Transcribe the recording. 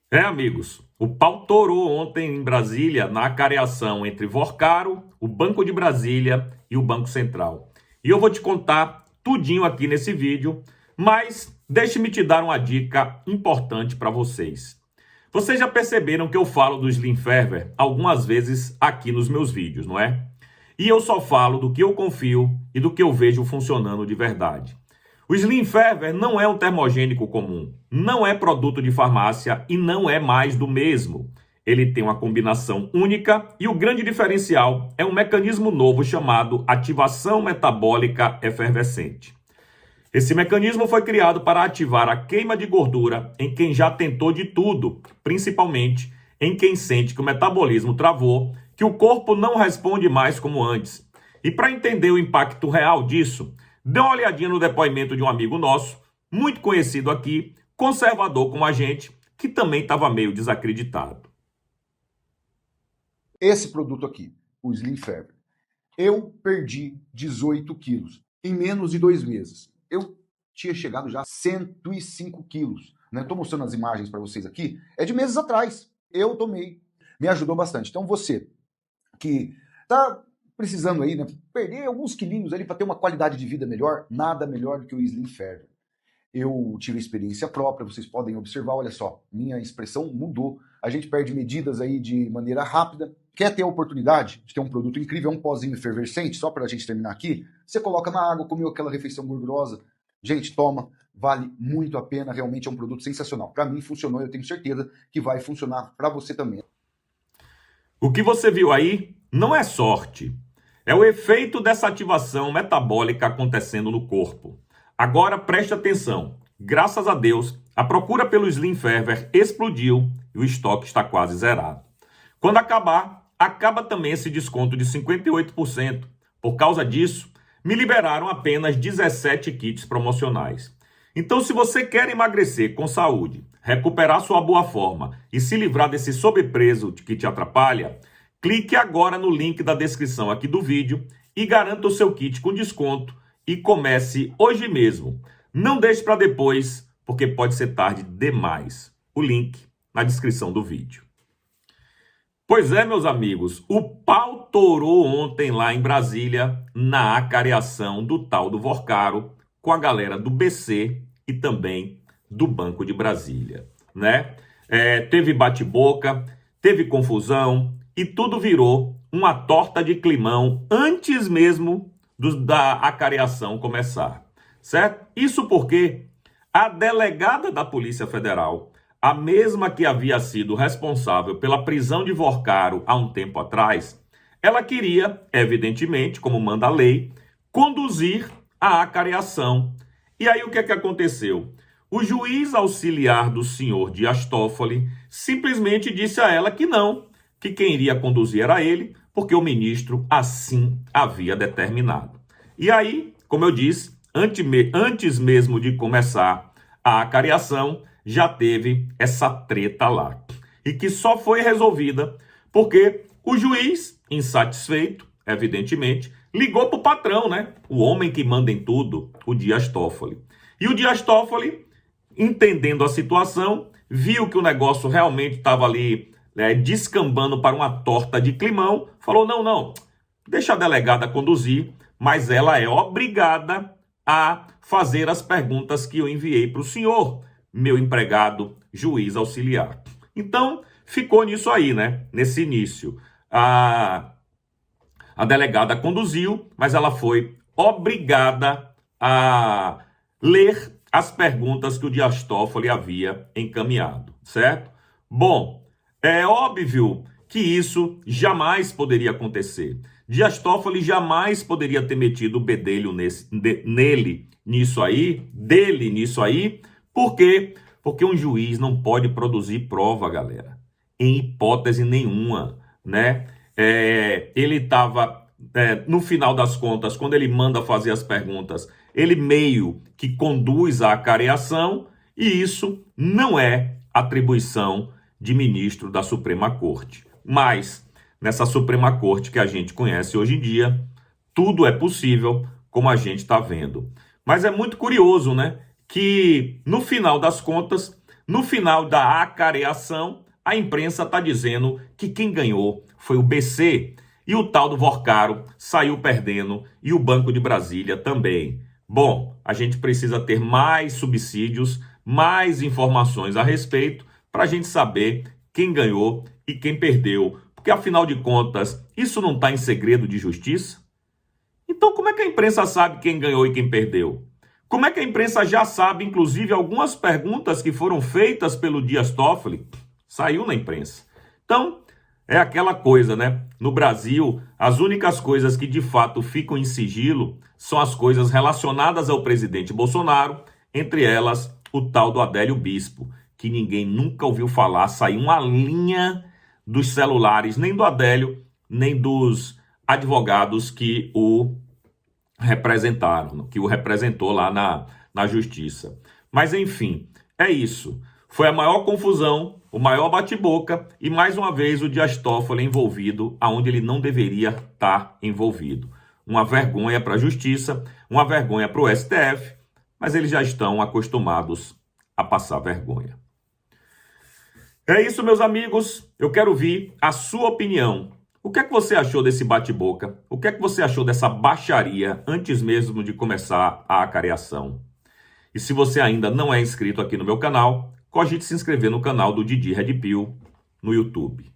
Amigos, o pau torou ontem em Brasília na acareação entre Vorcaro, o Banco de Brasília e o Banco Central. E eu vou te contar tudinho aqui nesse vídeo, mas deixe-me te dar uma dica importante para vocês. Vocês já perceberam que eu falo do Slim Ferver algumas vezes aqui nos meus vídeos, não é? E eu só falo do que eu confio e do que eu vejo funcionando de verdade. O Slim Ferver não é um termogênico comum, não é produto de farmácia e não é mais do mesmo. Ele tem uma combinação única e o grande diferencial é um mecanismo novo chamado ativação metabólica efervescente. Esse mecanismo foi criado para ativar a queima de gordura em quem já tentou de tudo, principalmente em quem sente que o metabolismo travou, que o corpo não responde mais como antes. E para entender o impacto real disso, dê uma olhadinha no depoimento de um amigo nosso, muito conhecido aqui, conservador como a gente, que também estava meio desacreditado. Esse produto aqui, o Slim Ferver, eu perdi 18 quilos em menos de 2 meses. Eu tinha chegado já a 105 quilos. Estou mostrando as imagens para vocês aqui. É de meses atrás. Eu tomei. Me ajudou bastante. Então você que está precisando aí, perder alguns quilinhos ali para ter uma qualidade de vida melhor, nada melhor do que o Slim Ferver. Eu tive experiência própria, vocês podem observar, olha só, minha expressão mudou. A gente perde medidas aí de maneira rápida. Quer ter a oportunidade de ter um produto incrível, um pozinho efervescente, só para a gente terminar aqui? Você coloca na água, comeu aquela refeição gordurosa. Gente, toma, vale muito a pena, realmente é um produto sensacional. Para mim funcionou, eu tenho certeza que vai funcionar para você também. O que você viu aí não é sorte, é o efeito dessa ativação metabólica acontecendo no corpo. Agora preste atenção, graças a Deus, a procura pelo Slim Ferver explodiu e o estoque está quase zerado. Quando acabar, acaba também esse desconto de 58%. Por causa disso, me liberaram apenas 17 kits promocionais. Então, se você quer emagrecer com saúde, recuperar sua boa forma e se livrar desse sobrepeso que te atrapalha, clique agora no link da descrição aqui do vídeo e garanta o seu kit com desconto e comece hoje mesmo. Não deixe para depois, porque pode ser tarde demais. O link na descrição do vídeo. Pois é, meus amigos, o pau torou ontem lá em Brasília na acareação do tal do Vorcaro com a galera do BC e também do Banco de Brasília, né? Teve bate-boca, teve confusão e tudo virou uma torta de climão antes mesmo da acareação começar, certo? Isso porque a delegada da Polícia Federal, a mesma que havia sido responsável pela prisão de Vorcaro há um tempo atrás, ela queria, evidentemente, como manda a lei, conduzir a acareação. E aí o que é que aconteceu? O juiz auxiliar do senhor Dias Toffoli simplesmente disse a ela que não, que quem iria conduzir era ele, porque o ministro assim havia determinado. E aí, como eu disse, antes mesmo de começar a acareação, já teve essa treta lá. E que só foi resolvida porque o juiz, insatisfeito, evidentemente, ligou para o patrão, né? O homem que manda em tudo, o Dias Toffoli. E o Dias Toffoli, entendendo a situação, viu que o negócio realmente estava ali descambando para uma torta de climão, falou, não, deixa a delegada conduzir, mas ela é obrigada a fazer as perguntas que eu enviei para o senhor, meu empregado juiz auxiliar. Então, ficou nisso aí, né? Nesse início. A delegada conduziu, mas ela foi obrigada a ler as perguntas que o Dias Toffoli havia encaminhado, certo? Bom, é óbvio que isso jamais poderia acontecer. Dias Toffoli jamais poderia ter metido o bedelho dele nisso aí. Por quê? Porque um juiz não pode produzir prova, galera. Em hipótese nenhuma, né? Ele estava, no final das contas, quando ele manda fazer as perguntas, ele meio que conduz a acareação e isso não é atribuição de ministro da Suprema Corte. Mas, nessa Suprema Corte que a gente conhece hoje em dia, tudo é possível, como a gente está vendo. Mas é muito curioso, né? Que, no final das contas, No final da acareação, a imprensa está dizendo que quem ganhou foi o BC e o tal do Vorcaro saiu perdendo e o Banco de Brasília também. Bom, a gente precisa ter mais subsídios, mais informações a respeito para a gente saber quem ganhou e quem perdeu. Porque, afinal de contas, isso não está em segredo de justiça? Então, como é que a imprensa sabe quem ganhou e quem perdeu? Como é que a imprensa já sabe, inclusive, algumas perguntas que foram feitas pelo Dias Toffoli? Saiu na imprensa. Então, é aquela coisa, né? No Brasil, as únicas coisas que de fato ficam em sigilo são as coisas relacionadas ao presidente Bolsonaro, entre elas o tal do Adélio Bispo, que ninguém nunca ouviu falar, saiu uma linha dos celulares, nem do Adélio, nem dos advogados que o representaram, que o representou lá na justiça. Mas enfim, é isso. Foi a maior confusão, o maior bate-boca e mais uma vez o Dias Toffoli envolvido aonde ele não deveria estar envolvido. Uma vergonha para a justiça, uma vergonha para o STF, mas eles já estão acostumados a passar vergonha. É isso, meus amigos. Eu quero ouvir a sua opinião. O que é que você achou desse bate-boca? O que é que você achou dessa baixaria antes mesmo de começar a acareação? E se você ainda não é inscrito aqui no meu canal, cogite se inscrever no canal do Didi Red Pill no YouTube.